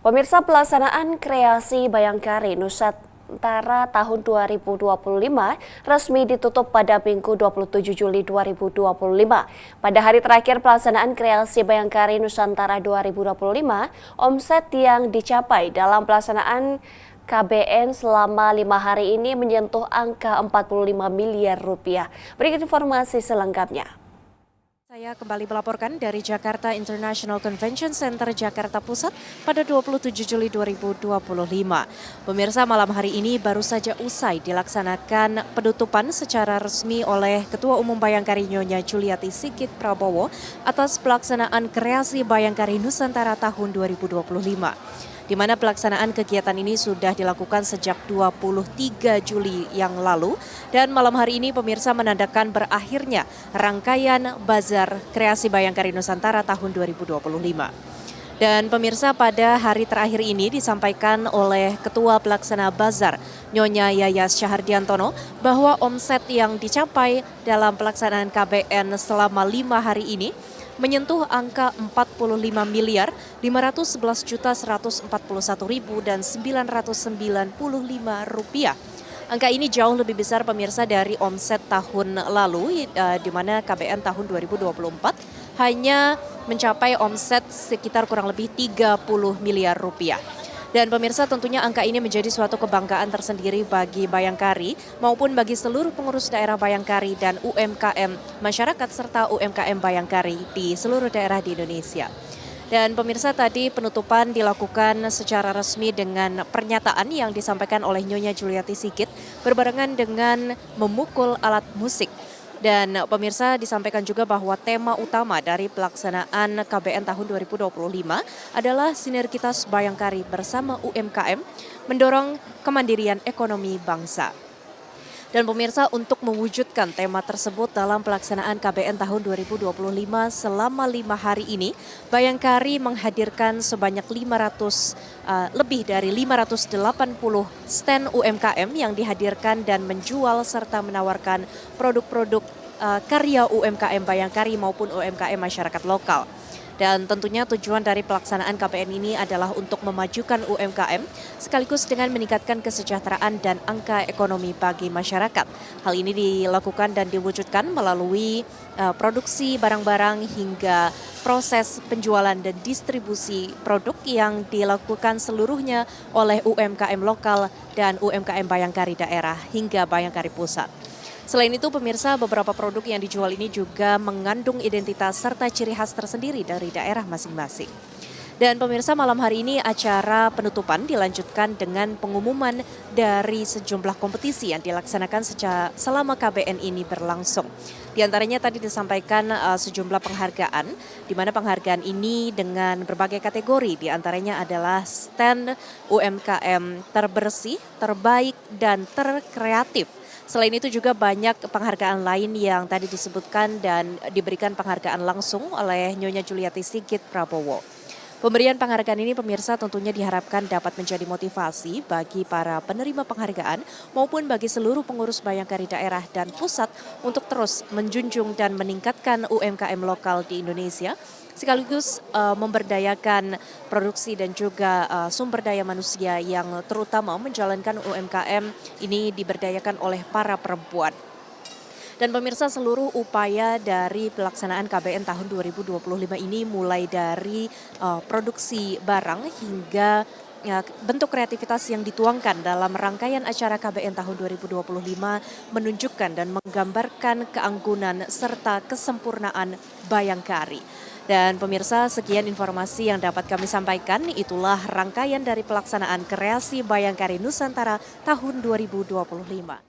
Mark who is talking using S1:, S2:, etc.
S1: Pemirsa, pelaksanaan kreasi Bayangkari Nusantara tahun 2025 resmi ditutup pada Minggu 27 Juli 2025. Pada hari terakhir pelaksanaan kreasi Bayangkari Nusantara 2025, omset yang dicapai dalam pelaksanaan KBN selama 5 hari ini menyentuh angka 45 miliar rupiah. Berikut informasi selengkapnya.
S2: Saya kembali melaporkan dari Jakarta International Convention Center, Jakarta Pusat pada 27 Juli 2025. Pemirsa, malam hari ini baru saja usai dilaksanakan penutupan secara resmi oleh Ketua Umum Bayangkari Nyonya Juliati Sigit Prabowo atas pelaksanaan kreasi Bayangkari Nusantara tahun 2025. Di mana pelaksanaan kegiatan ini sudah dilakukan sejak 23 Juli yang lalu. Dan malam hari ini pemirsa menandakan berakhirnya rangkaian Bazar Kreasi Bayangkari Nusantara tahun 2025. Dan pemirsa, pada hari terakhir ini disampaikan oleh Ketua Pelaksana Bazar Nyonya Yayas Syahardiantono bahwa omset yang dicapai dalam pelaksanaan KBN selama 5 hari ini menyentuh angka 45 miliar 511 juta 141 ribu dan 995 rupiah. Angka ini jauh lebih besar pemirsa dari omset tahun lalu di mana KBN tahun 2024 hanya mencapai omset sekitar kurang lebih 30 miliar rupiah. Dan pemirsa, tentunya angka ini menjadi suatu kebanggaan tersendiri bagi Bayangkari maupun bagi seluruh pengurus daerah Bayangkari dan UMKM masyarakat serta UMKM Bayangkari di seluruh daerah di Indonesia. Dan pemirsa, tadi penutupan dilakukan secara resmi dengan pernyataan yang disampaikan oleh Nyonya Juliati Sigit berbarengan dengan memukul alat musik. Dan pemirsa, disampaikan juga bahwa tema utama dari pelaksanaan KBN tahun 2025 adalah sinergitas Bayangkari bersama UMKM mendorong kemandirian ekonomi bangsa. Dan pemirsa, untuk mewujudkan tema tersebut dalam pelaksanaan KBN tahun 2025 selama 5 hari ini, Bayangkari menghadirkan sebanyak lebih dari 580 stand UMKM yang dihadirkan dan menjual serta menawarkan produk-produk karya UMKM Bayangkari maupun UMKM masyarakat lokal. Dan tentunya tujuan dari pelaksanaan KBN ini adalah untuk memajukan UMKM sekaligus dengan meningkatkan kesejahteraan dan angka ekonomi bagi masyarakat. Hal ini dilakukan dan diwujudkan melalui produksi barang-barang hingga proses penjualan dan distribusi produk yang dilakukan seluruhnya oleh UMKM lokal dan UMKM Bayangkari daerah hingga Bayangkari pusat. Selain itu pemirsa, beberapa produk yang dijual ini juga mengandung identitas serta ciri khas tersendiri dari daerah masing-masing. Dan pemirsa, malam hari ini acara penutupan dilanjutkan dengan pengumuman dari sejumlah kompetisi yang dilaksanakan selama KBN ini berlangsung. Di antaranya tadi disampaikan sejumlah penghargaan, di mana penghargaan ini dengan berbagai kategori, di antaranya adalah stand UMKM terbersih, terbaik, dan terkreatif. Selain itu juga banyak penghargaan lain yang tadi disebutkan dan diberikan penghargaan langsung oleh Nyonya Juliati Sigit Prabowo. Pemberian penghargaan ini pemirsa tentunya diharapkan dapat menjadi motivasi bagi para penerima penghargaan maupun bagi seluruh pengurus Bayangkari daerah dan pusat untuk terus menjunjung dan meningkatkan UMKM lokal di Indonesia, sekaligus memberdayakan produksi dan juga sumber daya manusia yang terutama menjalankan UMKM ini diberdayakan oleh para perempuan. Dan pemirsa, seluruh upaya dari pelaksanaan KBN tahun 2025 ini mulai dari produksi barang hingga bentuk kreativitas yang dituangkan dalam rangkaian acara KBN tahun 2025 menunjukkan dan menggambarkan keanggunan serta kesempurnaan Bayangkari. Dan pemirsa, sekian informasi yang dapat kami sampaikan. Itulah rangkaian dari pelaksanaan kreasi Bayangkari Nusantara tahun 2025.